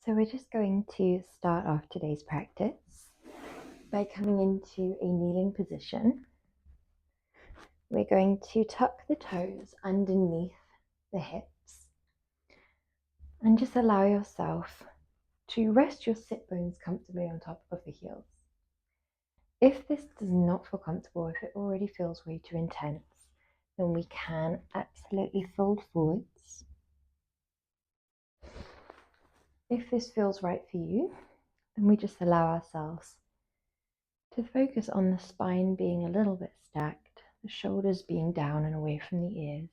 So we're just going to start off today's practice by coming into a kneeling position. We're going to tuck the toes underneath the hips and just allow yourself to rest your sit bones comfortably on top of the heels. If this does not feel comfortable, if it already feels way too intense, then we can absolutely fold forwards. If this feels right for you, then we just allow ourselves to focus on the spine being a little bit stacked, the shoulders being down and away from the ears.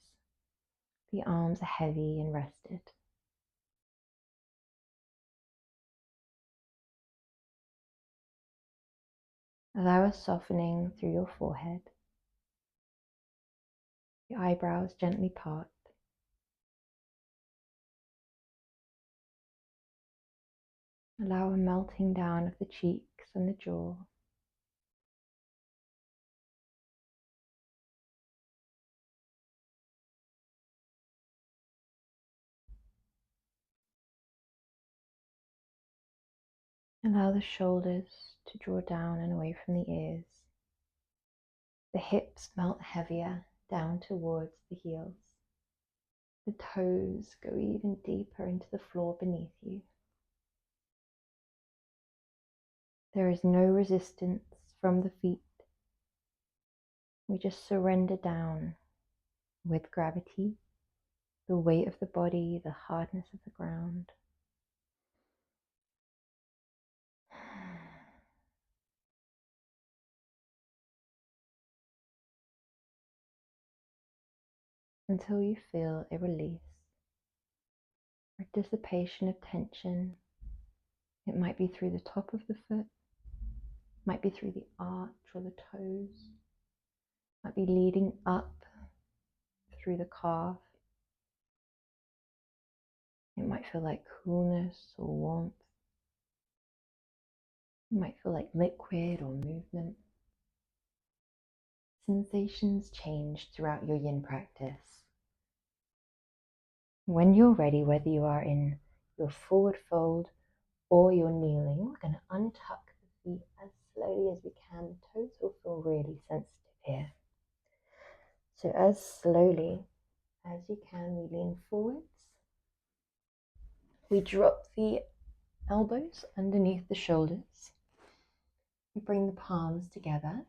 The arms are heavy and rested. Allow a softening through your forehead. The eyebrows gently part. Allow a melting down of the cheeks and the jaw. Allow the shoulders to draw down and away from the ears. The hips melt heavier down towards the heels. The toes go even deeper into the floor beneath you. There is no resistance from the feet. We just surrender down with gravity, the weight of the body, the hardness of the ground. Until you feel a release or dissipation of tension. It might be through the top of the foot, might be through the arch or the toes, might be leading up through the calf. It might feel like coolness or warmth. It might feel like liquid or movement. Sensations change throughout your yin practice. When you're ready, whether you are in your forward fold or you're kneeling, we're going to untuck the feet as slowly as we can. The toes will feel really sensitive here. So as slowly as you can, we lean forwards. We drop the elbows underneath the shoulders. We bring the palms together.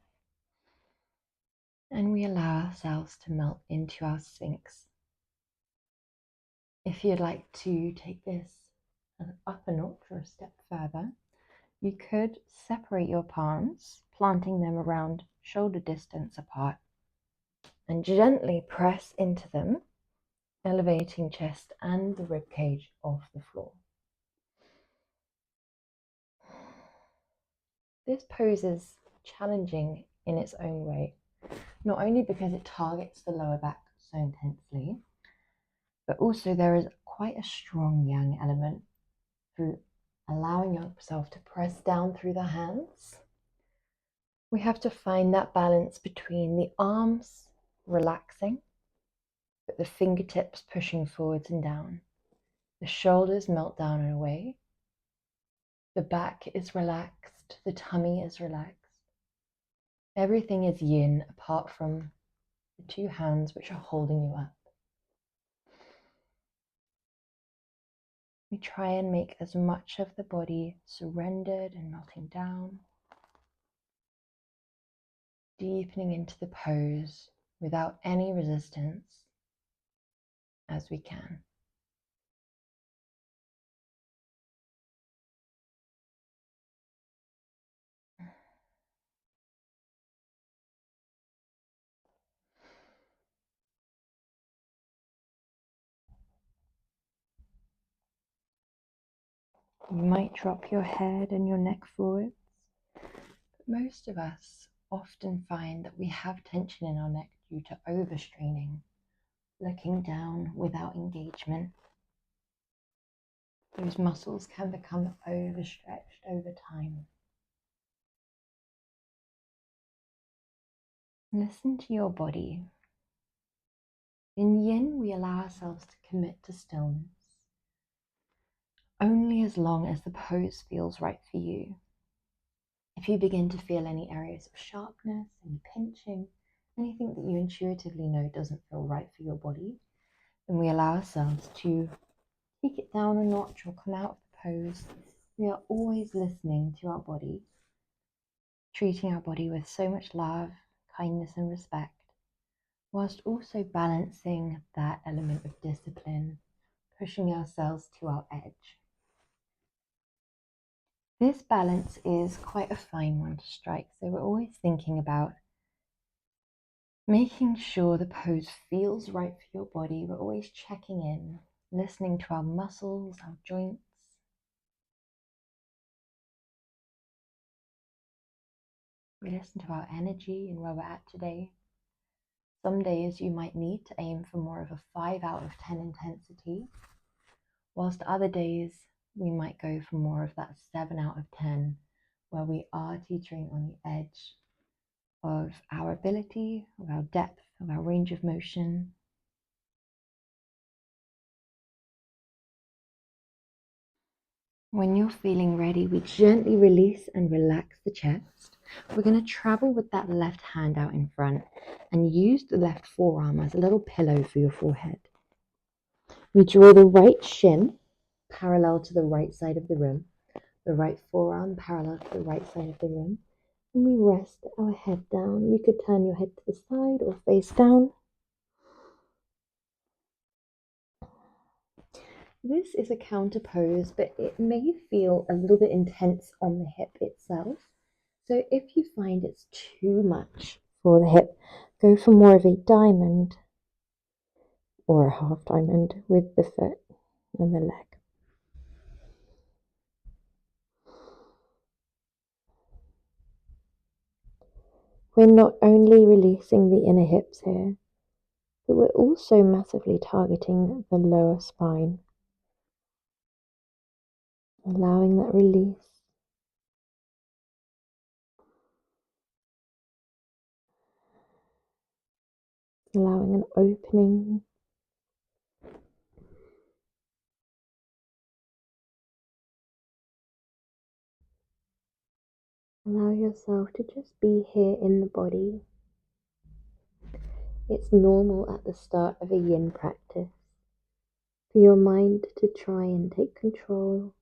And we allow ourselves to melt into our Sphinx. If you'd like to take this up a notch or a step further, you could separate your palms, planting them around shoulder distance apart, and gently press into them, elevating chest and the rib cage off the floor. This pose is challenging in its own way, not only because it targets the lower back so intensely, but also there is quite a strong yang element through allowing yourself to press down through the hands. We have to find that balance between the arms relaxing, but the fingertips pushing forwards and down. The shoulders melt down and away. The back is relaxed, the tummy is relaxed. Everything is yin apart from the two hands which are holding you up. We try and make as much of the body surrendered and melting down, deepening into the pose without any resistance as we can. You might drop your head and your neck forwards, but most of us often find that we have tension in our neck due to overstraining, looking down without engagement. Those muscles can become overstretched over time. Listen to your body. In yin, we allow ourselves to commit to stillness. only as long as the pose feels right for you. If you begin to feel any areas of sharpness, any pinching, anything that you intuitively know doesn't feel right for your body, then we allow ourselves to take it down a notch or come out of the pose. We are always listening to our body, treating our body with so much love, kindness, and respect, whilst also balancing that element of discipline, pushing ourselves to our edge. This balance is quite a fine one to strike, so we're always thinking about making sure the pose feels right for your body. We're always checking in, listening to our muscles, our joints. We listen to our energy and where we're at today. Some days you might need to aim for more of a 5 out of 10 intensity, whilst other days we might go for more of that 7 out of 10, where we are teetering on the edge of our ability, of our depth, of our range of motion. When you're feeling ready, we gently release and relax the chest. We're going to travel with that left hand out in front and use the left forearm as a little pillow for your forehead. We draw the right shin parallel to the right side of the room, the right forearm parallel to the right side of the room, and we rest our head down. You could turn your head to the side or face down. This is a counter pose, but it may feel a little bit intense on the hip itself. So if you find it's too much for the hip, go for more of a diamond or a half diamond with the foot and the leg. We're not only releasing the inner hips here, but we're also massively targeting the lower spine, allowing that release. Allowing an opening. Allow yourself to just be here in the body. It's normal at the start of a yin practice for your mind to try and take control.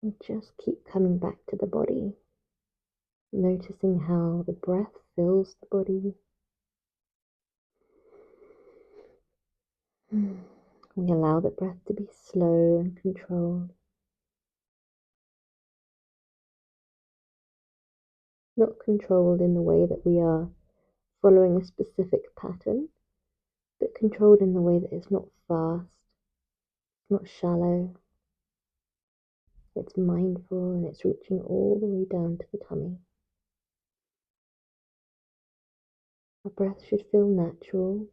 And just keep coming back to the body, noticing how the breath fills the body. We allow the breath to be slow and controlled. Not controlled in the way that we are following a specific pattern, but controlled in the way that it's not fast, not shallow. It's mindful and it's reaching all the way down to the tummy. Our breath should feel natural.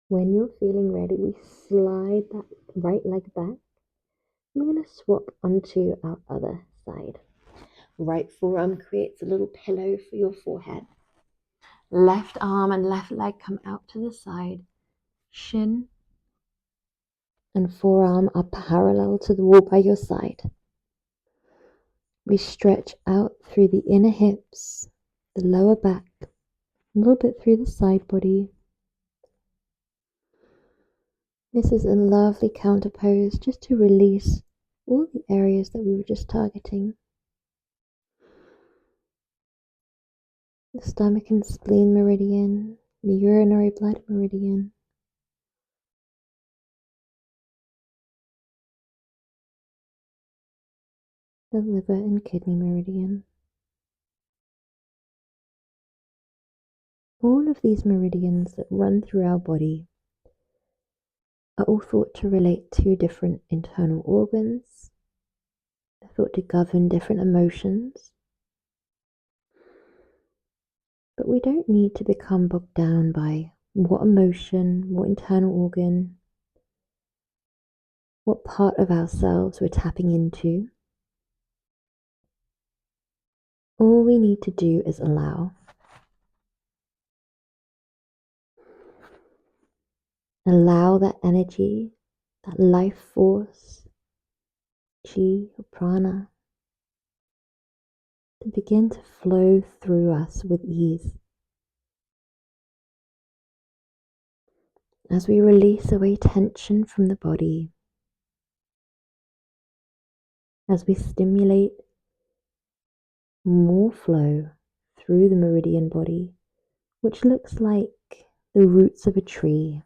When you're feeling ready, we slide that right leg back. We're going to swap onto our other side. Right forearm creates a little pillow for your forehead. Left arm and left leg come out to the side. Shin and forearm are parallel to the wall by your side. We stretch out through the inner hips, the lower back, a little bit through the side body. This is a lovely counter pose just to release all the areas that we were just targeting. The stomach and spleen meridian, the urinary bladder meridian, the liver and kidney meridian. All of these meridians that run through our body are all thought to relate to different internal organs. They're thought to govern different emotions. But we don't need to become bogged down by what emotion, what internal organ, what part of ourselves we're tapping into. All we need to do is allow. Allow that energy, that life force, chi or prana, to begin to flow through us with ease. As we release away tension from the body, as we stimulate more flow through the meridian body, which looks like the roots of a tree.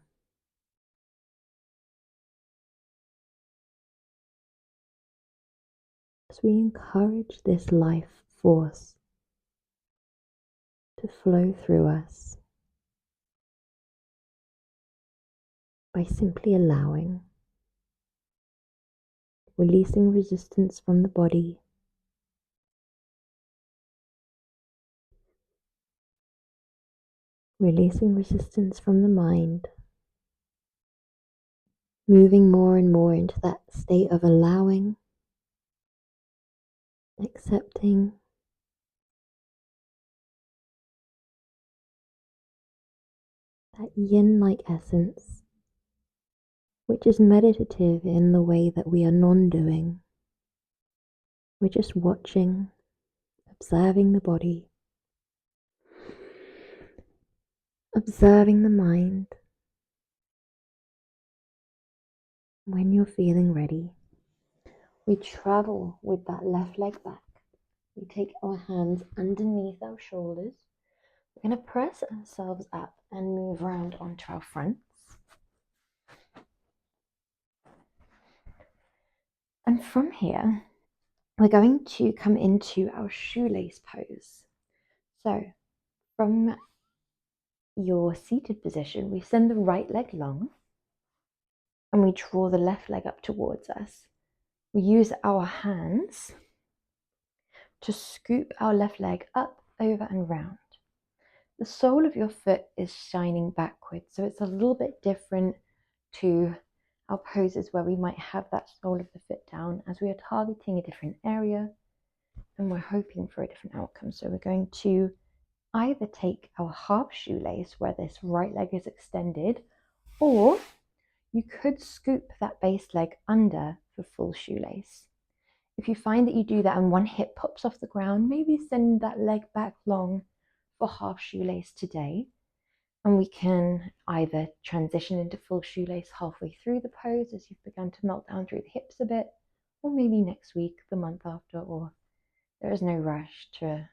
As we encourage this life force to flow through us by simply allowing, releasing resistance from the body, releasing resistance from the mind, moving more and more into that state of allowing, accepting, that yin-like essence, which is meditative in the way that we are non-doing. We're just watching, observing the body, observing the mind. When you're feeling ready, we travel with that left leg back. We take our hands underneath our shoulders. We're going to press ourselves up and move around onto our fronts. And from here, we're going to come into our shoelace pose. So from your seated position, we send the right leg long and we draw the left leg up towards us. We use our hands to scoop our left leg up, over and round. The sole of your foot is shining backwards, so it's a little bit different to our poses where we might have that sole of the foot down, as we are targeting a different area and we're hoping for a different outcome. So we're going to either take our half shoelace where this right leg is extended, or you could scoop that base leg under for full shoelace. If you find that you do that and one hip pops off the ground, maybe send that leg back long for half shoelace today. And we can either transition into full shoelace halfway through the pose as you've begun to melt down through the hips a bit, or maybe next week, the month after, or there is no rush to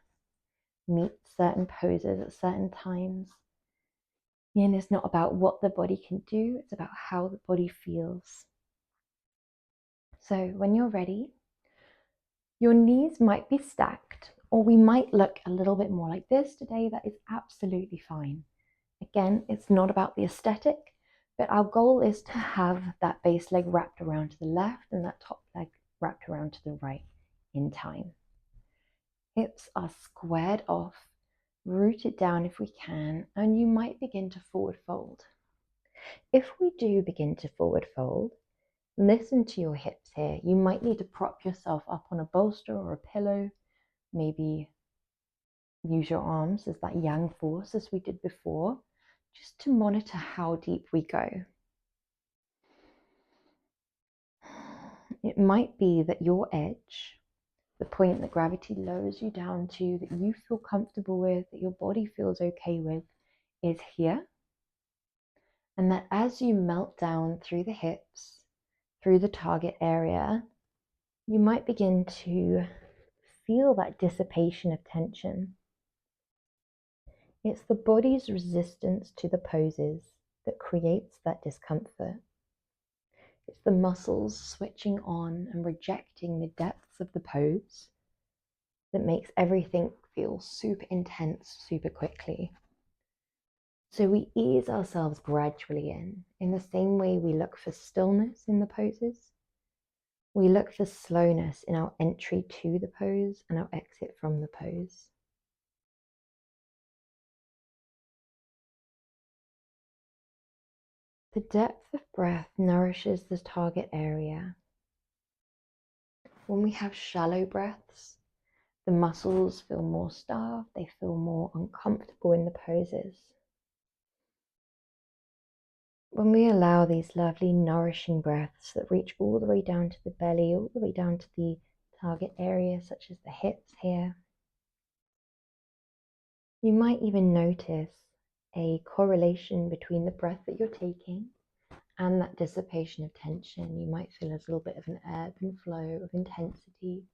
meet certain poses at certain times. Yin is not about what the body can do, it's about how the body feels. So when you're ready, your knees might be stacked, or we might look a little bit more like this today. That is absolutely fine. Again, it's not about the aesthetic, but our goal is to have that base leg wrapped around to the left and that top leg wrapped around to the right in time. Hips are squared off, rooted down if we can, and you might begin to forward fold. If we do begin to forward fold, listen to your hips here. You might need to prop yourself up on a bolster or a pillow, maybe use your arms as that yang force as we did before, just to monitor how deep we go. It might be that your edge, the point that gravity lowers you down to, that you feel comfortable with, that your body feels okay with, is here. And that as you melt down through the hips, through the target area, you might begin to feel that dissipation of tension. It's the body's resistance to the poses that creates that discomfort. It's the muscles switching on and rejecting the depths of the pose that makes everything feel super intense super quickly. So we ease ourselves gradually in the same way we look for stillness in the poses. We look for slowness in our entry to the pose and our exit from the pose. The depth of breath nourishes the target area. When we have shallow breaths, the muscles feel more starved, they feel more uncomfortable in the poses. When we allow these lovely nourishing breaths that reach all the way down to the belly, all the way down to the target area, such as the hips here, you might even notice a correlation between the breath that you're taking and that dissipation of tension. You might feel a little bit of an ebb and flow of intensity.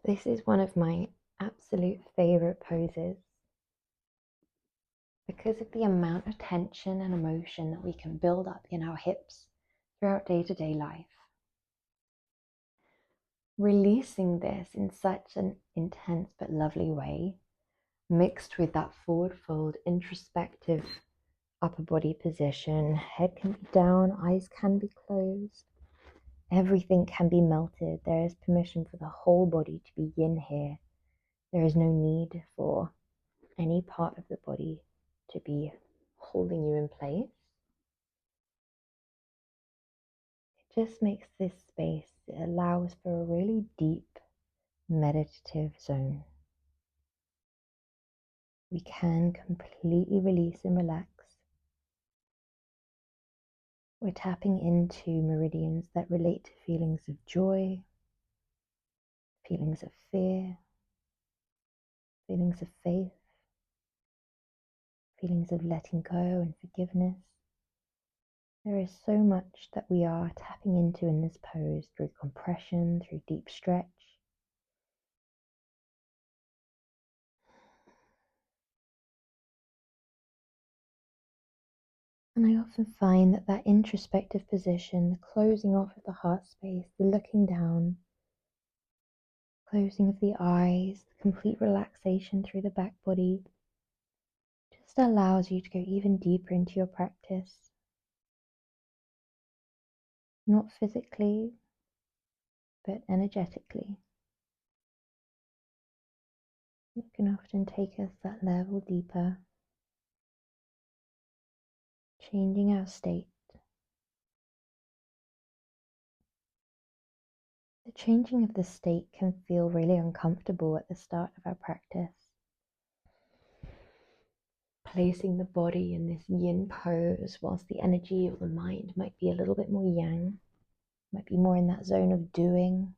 This is one of my absolute favorite poses because of the amount of tension and emotion that we can build up in our hips throughout day-to-day life. Releasing this in such an intense but lovely way, mixed with that forward fold, introspective upper body position, head can be down, eyes can be closed, everything can be melted. There is permission for the whole body to be yin here. There is no need for any part of the body to be holding you in place. It just makes this space, it allows for a really deep meditative zone. We can completely release and relax. We're tapping into meridians that relate to feelings of joy, feelings of fear, feelings of faith, feelings of letting go and forgiveness. There is so much that we are tapping into in this pose through compression, through deep stretch. And I often find that that introspective position, the closing off of the heart space, the looking down, closing of the eyes, the complete relaxation through the back body, just allows you to go even deeper into your practice. Not physically, but energetically. It can often take us that level deeper, changing our state. The changing of the state can feel really uncomfortable at the start of our practice. Placing the body in this yin pose whilst the energy of the mind might be a little bit more yang, might be more in that zone of doing.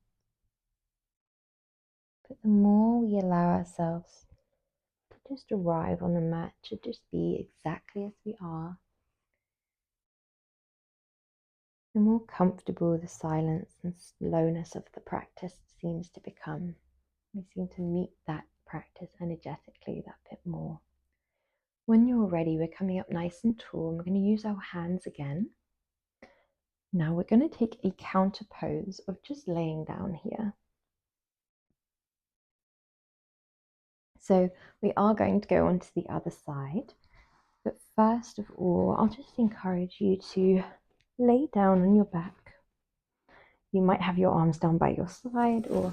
But the more we allow ourselves to just arrive on the mat, to just be exactly as we are, the more comfortable the silence and slowness of the practice seems to become. We seem to meet that practice energetically that bit more. When you're ready, we're coming up nice and tall, and we're going to use our hands again. Now we're going to take a counter pose of just laying down here. So we are going to go on to the other side, but first of all, I'll just encourage you to lay down on your back. You might have your arms down by your side, or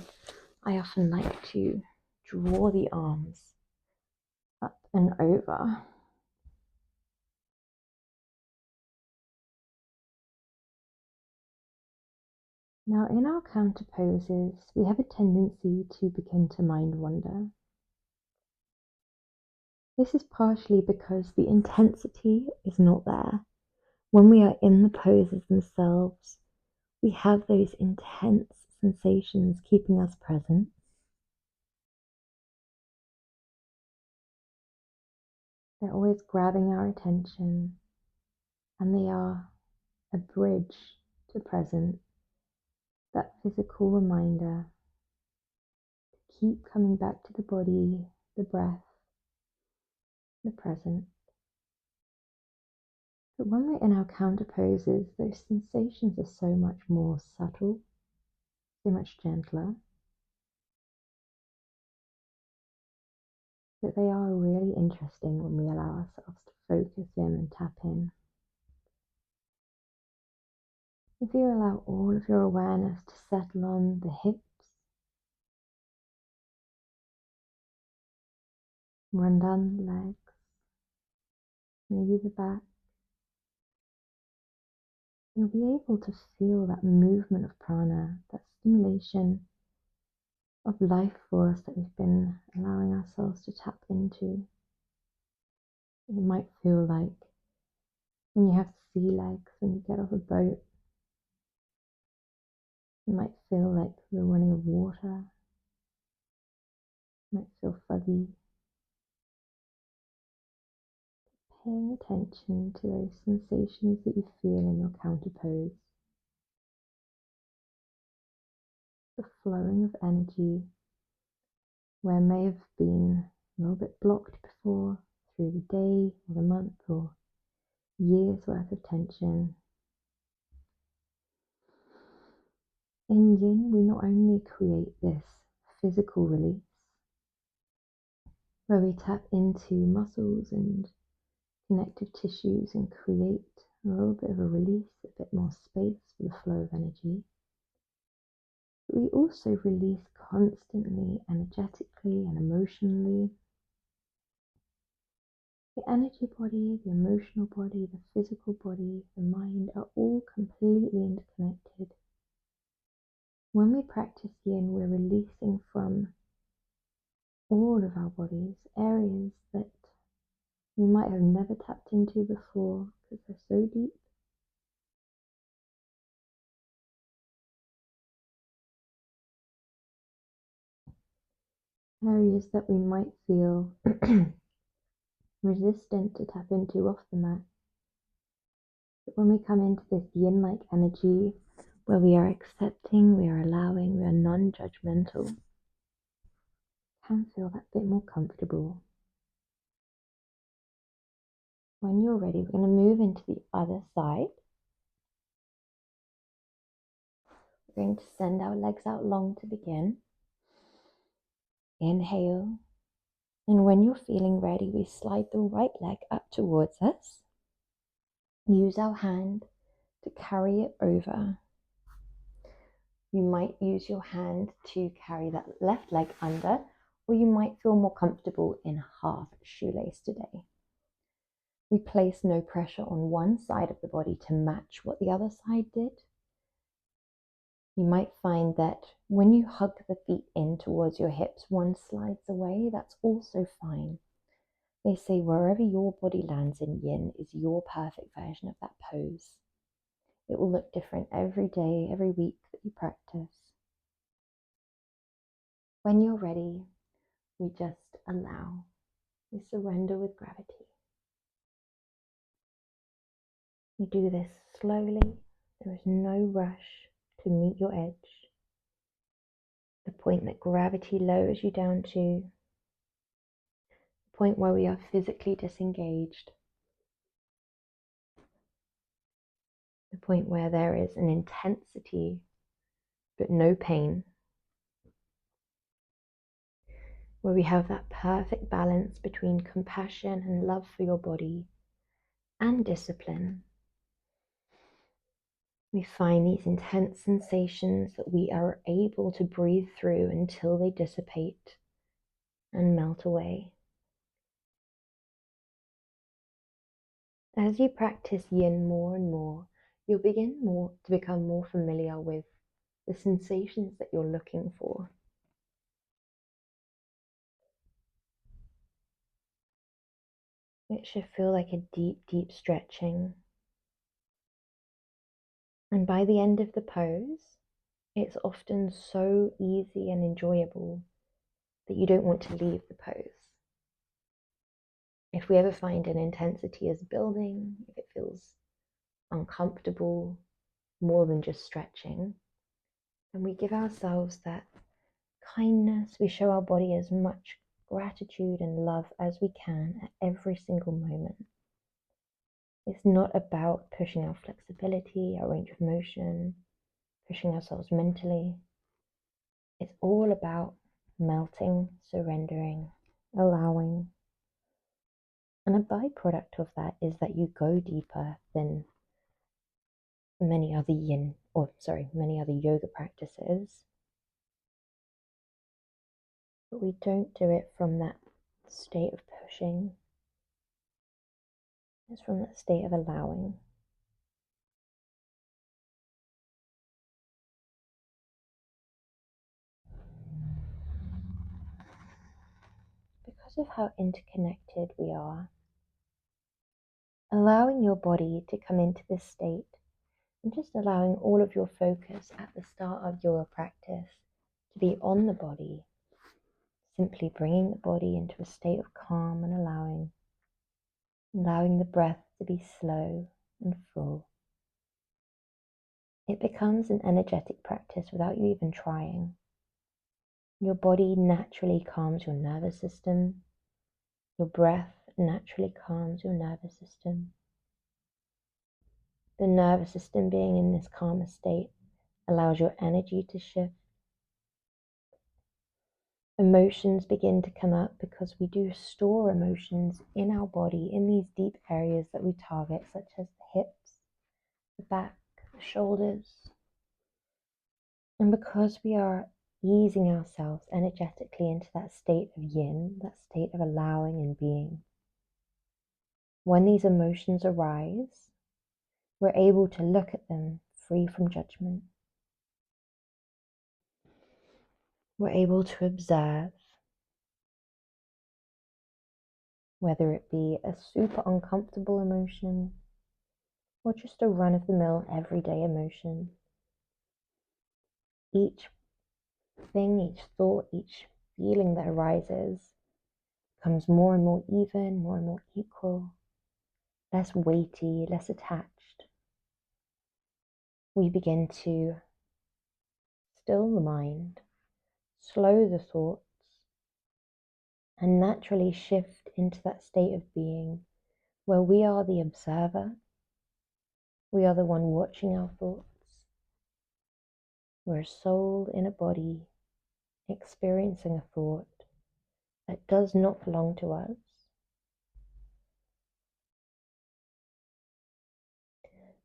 I often like to draw the arms up and over. Now, in our counter poses, we have a tendency to begin to mind wander. This is partially because the intensity is not there. When we are in the poses themselves, we have those intense sensations keeping us present. They're always grabbing our attention, and they are a bridge to present, that physical reminder to keep coming back to the body, the breath, the present. But when we're in our counter poses, those sensations are so much more subtle, so much gentler, that they are really interesting when we allow ourselves to focus in and tap in. If you allow all of your awareness to settle on the hips, run down the legs, maybe the back, you'll be able to feel that movement of prana, that stimulation of life force that we've been allowing ourselves to tap into. It might feel like when you have sea legs, when you get off a boat, it might feel like the running of water. It might feel fuzzy. Paying attention to those sensations that you feel in your counter pose. The flowing of energy where it may have been a little bit blocked before through the day or the month or years worth of tension. In Yin, we not only create this physical release, where we tap into muscles and connective tissues and create a little bit of a release, a bit more space for the flow of energy, but we also release constantly, energetically and emotionally. The energy body, the emotional body, the physical body, the mind are all completely interconnected. When we practice Yin, we're releasing from all of our bodies areas that we might have never tapped into before because they're so deep. Areas that we might feel resistant to tap into off the mat. But when we come into this Yin-like energy, where we are accepting, we are allowing, we are non-judgmental, can feel that bit more comfortable. When you're ready, we're going to move into the other side. We're going to send our legs out long to begin. Inhale. And when you're feeling ready, we slide the right leg up towards us. Use our hand to carry it over. You might use your hand to carry that left leg under, or you might feel more comfortable in half shoelace today. We place no pressure on one side of the body to match what the other side did. You might find that when you hug the feet in towards your hips, one slides away. That's also fine. They say wherever your body lands in Yin is your perfect version of that pose. It will look different every day, every week that you practice. When you're ready, we just allow. We surrender with gravity. We do this slowly. There is no rush to meet your edge. The point that gravity lowers you down to, the point where we are physically disengaged, the point where there is an intensity but no pain, where we have that perfect balance between compassion and love for your body and discipline. We find these intense sensations that we are able to breathe through until they dissipate and melt away. As you practice Yin more and more, you'll begin to become more familiar with the sensations that you're looking for. It should feel like a deep, deep stretching. And by the end of the pose, it's often so easy and enjoyable that you don't want to leave the pose. If we ever find an intensity is building, if it feels uncomfortable, more than just stretching, then we give ourselves that kindness. We show our body as much gratitude and love as we can at every single moment. It's not about pushing our flexibility, our range of motion, pushing ourselves mentally. It's all about melting, surrendering, allowing. And a byproduct of that is that you go deeper than many other yoga practices. But we don't do it from that state of pushing. It's from that state of allowing. of how interconnected we are, allowing your body to come into this state and just allowing all of your focus at the start of your practice to be on the body, simply bringing the body into a state of calm and allowing the breath to be slow and full. It becomes an energetic practice without you even trying. Your body naturally calms your nervous system. Your breath naturally calms your nervous system. The nervous system being in this calmer state allows your energy to shift. Emotions begin to come up because we do store emotions in our body in these deep areas that we target, such as the hips, the back, the shoulders. And because we are easing ourselves energetically into that state of yin, that state of allowing and being, when these emotions arise, we're able to look at them free from judgment. We're able to observe, whether it be a super uncomfortable emotion or just a run-of-the-mill everyday emotion. Each thing, each thought, each feeling that arises becomes more and more even, more and more equal, less weighty, less attached. We begin to still the mind, slow the thoughts, and naturally shift into that state of being where we are the observer, we are the one watching our thoughts. We're a soul in a body experiencing a thought that does not belong to us.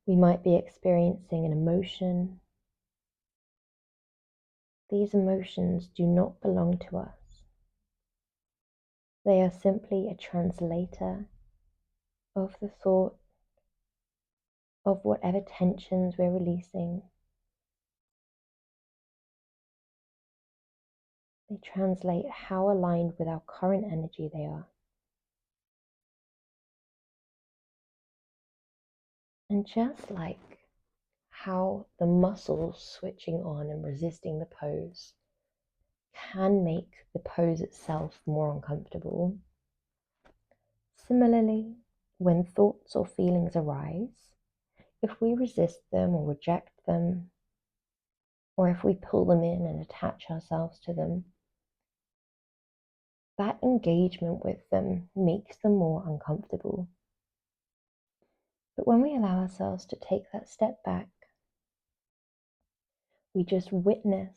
We might be experiencing an emotion. These emotions do not belong to us. They are simply a translator of the thought, of whatever tensions we're releasing. They translate how aligned with our current energy they are. And just like how the muscles switching on and resisting the pose can make the pose itself more uncomfortable, similarly, when thoughts or feelings arise, if we resist them or reject them, or if we pull them in and attach ourselves to them, that engagement with them makes them more uncomfortable. But when we allow ourselves to take that step back, we just witness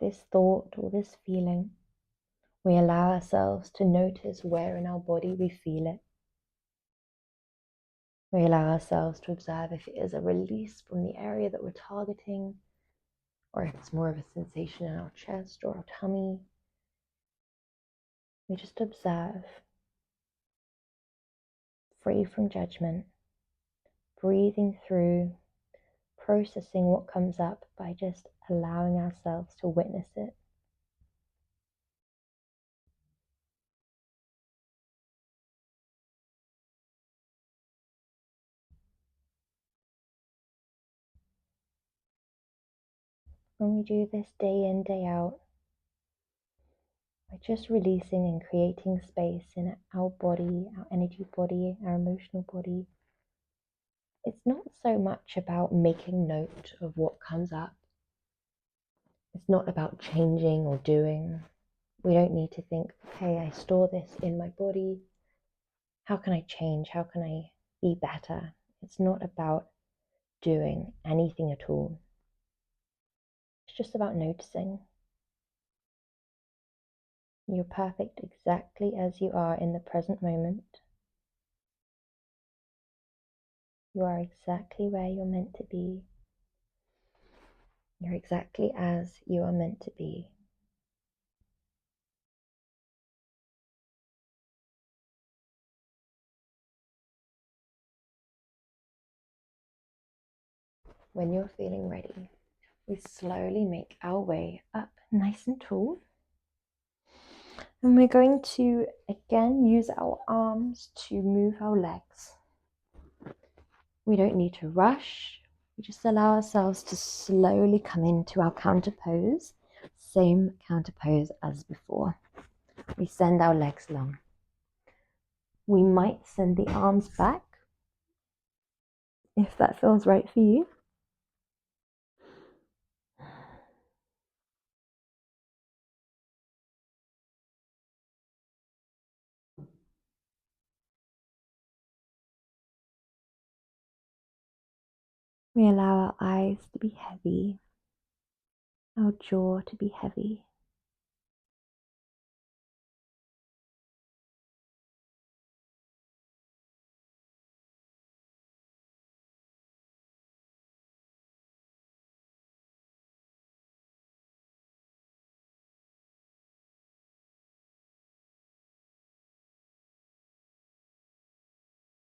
this thought or this feeling. We allow ourselves to notice where in our body we feel it. We allow ourselves to observe if it is a release from the area that we're targeting, or if it's more of a sensation in our chest or our tummy. We just observe, free from judgment, breathing through, processing what comes up by just allowing ourselves to witness it. When we do this day in, day out, we're just releasing and creating space in our body, our energy body, our emotional body. It's not so much about making note of what comes up. It's not about changing or doing. We don't need to think, okay, I store this in my body. How can I change? How can I be better? It's not about doing anything at all. It's just about noticing. You're perfect exactly as you are in the present moment. You are exactly where you're meant to be. You're exactly as you are meant to be. When you're feeling ready, we slowly make our way up nice and tall. And we're going to again use our arms to move our legs. We don't need to rush. We just allow ourselves to slowly come into our counter pose. Same counter pose as before. We send our legs long. We might send the arms back if that feels right for you. We allow our eyes to be heavy, our jaw to be heavy.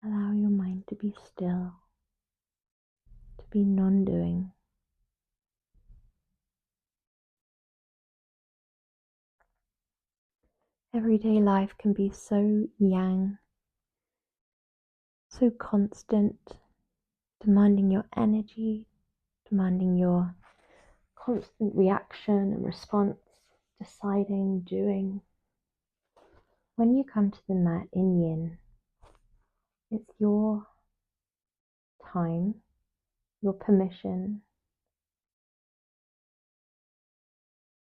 Allow your mind to be still, to be non-doing. Everyday life can be so yang, so constant, demanding your energy, demanding your constant reaction and response, deciding, doing. When you come to the mat in Yin, it's your time, your permission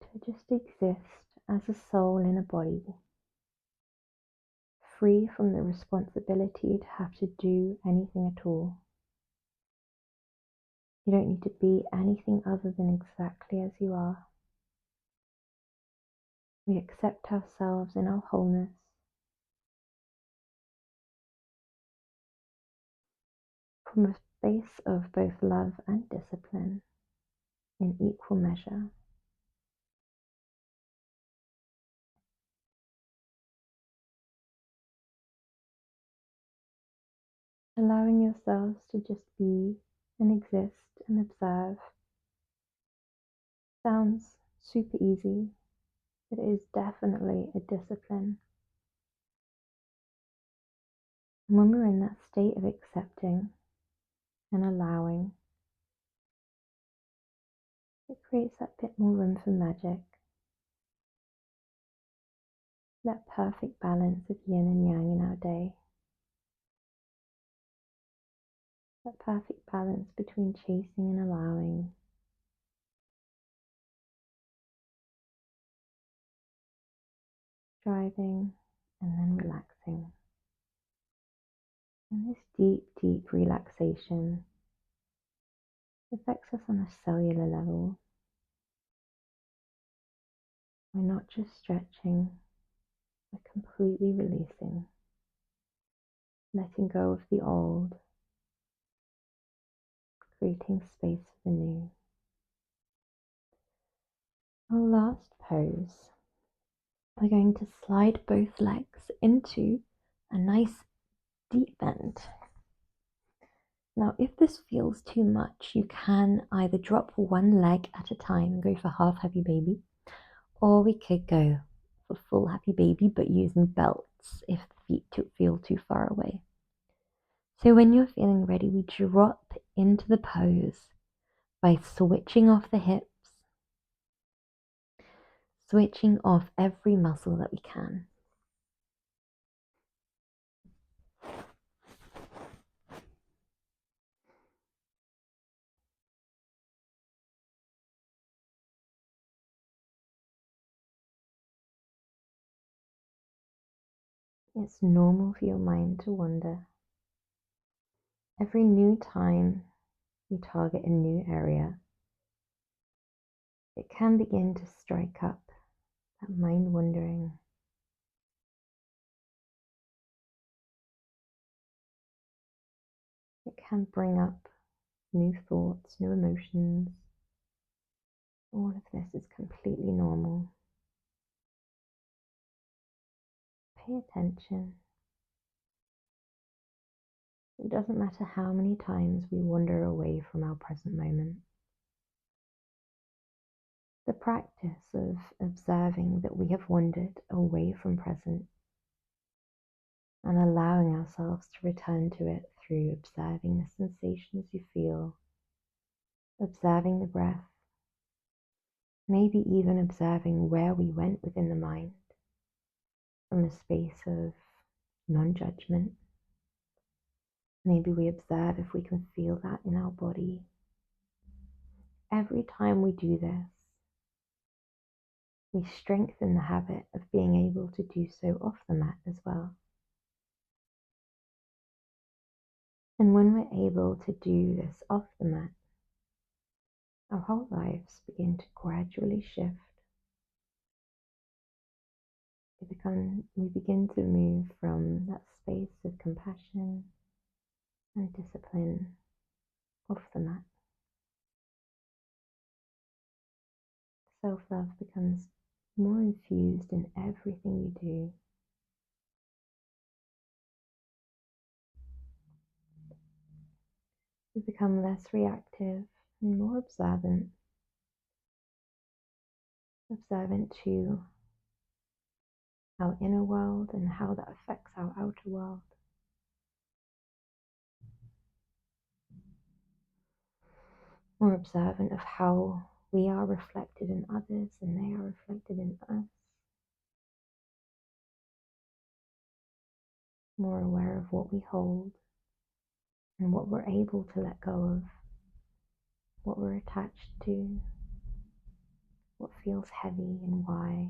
to just exist as a soul in a body, free from the responsibility to have to do anything at all. You don't need to be anything other than exactly as you are. We accept ourselves in our wholeness. From a space of both love and discipline in equal measure. Allowing yourselves to just be and exist and observe sounds super easy. It is definitely a discipline. And when we're in that state of accepting and allowing, it creates that bit more room for magic. That perfect balance of yin and yang in our day. That perfect balance between chasing and allowing. Driving and then relaxing. And this deep, deep relaxation affects us on a cellular level. We're not just stretching, we're completely releasing, letting go of the old, creating space for the new. Our last pose, we're going to slide both legs into a nice deep bend. Now, if this feels too much, you can either drop one leg at a time and go for half happy baby, or we could go for full happy baby, but using belts if the feet feel too far away. So when you're feeling ready, we drop into the pose by switching off the hips, switching off every muscle that we can. It's normal for your mind to wander. Every new time you target a new area, it can begin to strike up that mind wandering. It can bring up new thoughts, new emotions. All of this is completely normal. Pay attention. It doesn't matter how many times we wander away from our present moment. The practice of observing that we have wandered away from present and allowing ourselves to return to it through observing the sensations you feel, observing the breath, maybe even observing where we went within the mind from a space of non-judgment. Maybe we observe if we can feel that in our body. Every time we do this, we strengthen the habit of being able to do so off the mat as well. And when we're able to do this off the mat, our whole lives begin to gradually shift. We begin to move from that space of compassion and discipline off the mat. Self-love becomes more infused in everything you do. You become less reactive and more observant to our inner world and how that affects our outer world. More observant of how we are reflected in others and they are reflected in us. More aware of what we hold and what we're able to let go of, what we're attached to, what feels heavy and why.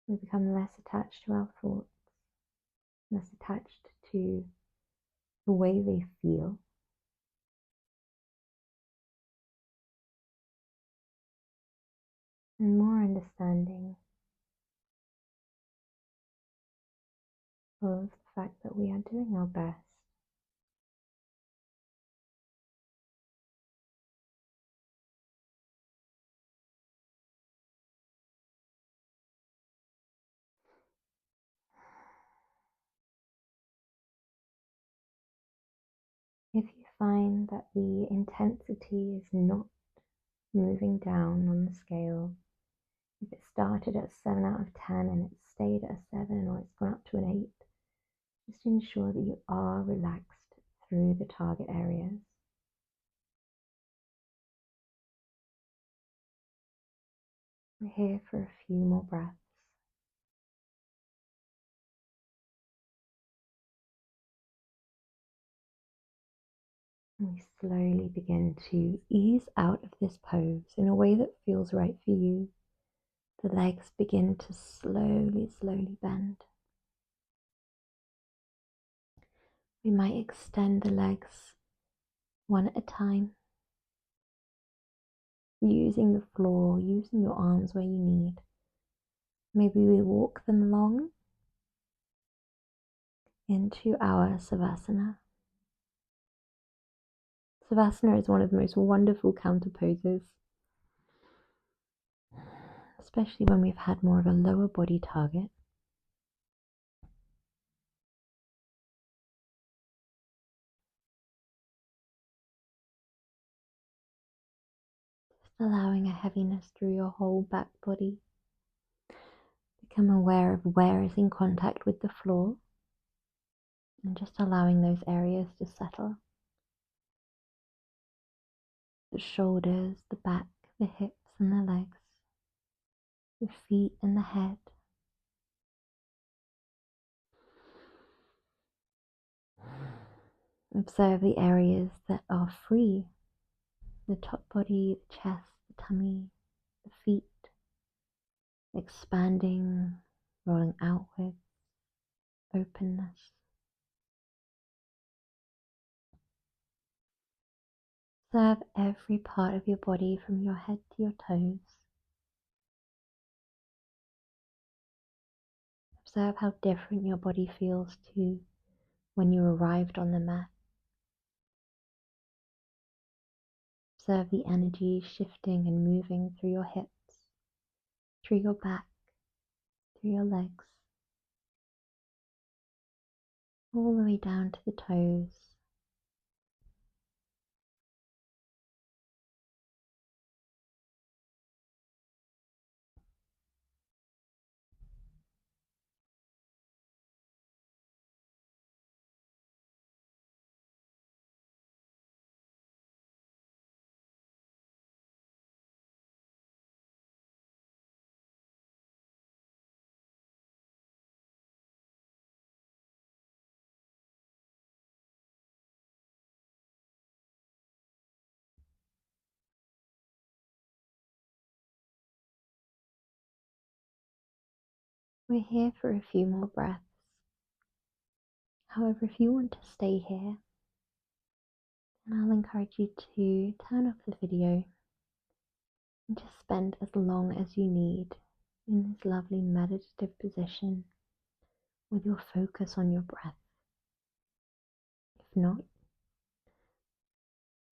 We become less attached to our thoughts, less attached to the way they feel, and more understanding of the fact that we are doing our best. If you find that the intensity is not moving down on the scale, if it started at 7 out of 10 and it stayed at a 7 or it's gone up to an 8, just ensure that you are relaxed through the target areas. We're here for a few more breaths. And we slowly begin to ease out of this pose in a way that feels right for you. The legs begin to slowly bend. We might extend the legs one at a time, using the floor, using your arms where you need. Maybe we walk them long into our savasana. Savasana is one of the most wonderful counter poses, especially when we've had more of a lower body target. Just allowing a heaviness through your whole back body. Become aware of where is in contact with the floor and just allowing those areas to settle. The shoulders, the back, the hips and the legs, the feet and the head. Observe the areas that are free. The top body, the chest, the tummy, the feet, expanding, rolling outwards, openness. Observe every part of your body from your head to your toes. Observe how different your body feels to when you arrived on the mat. Observe the energy shifting and moving through your hips, through your back, through your legs, all the way down to the toes. We're here for a few more breaths. However, if you want to stay here, then I'll encourage you to turn off the video and just spend as long as you need in this lovely meditative position with your focus on your breath. If not,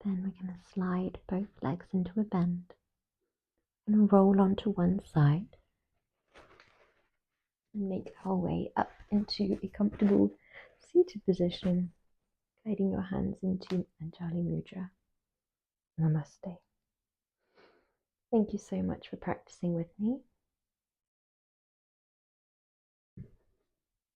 then we're going to slide both legs into a bend and roll onto one side and make our way up into a comfortable seated position, guiding your hands into Anjali Mudra. Namaste. Thank you so much for practicing with me.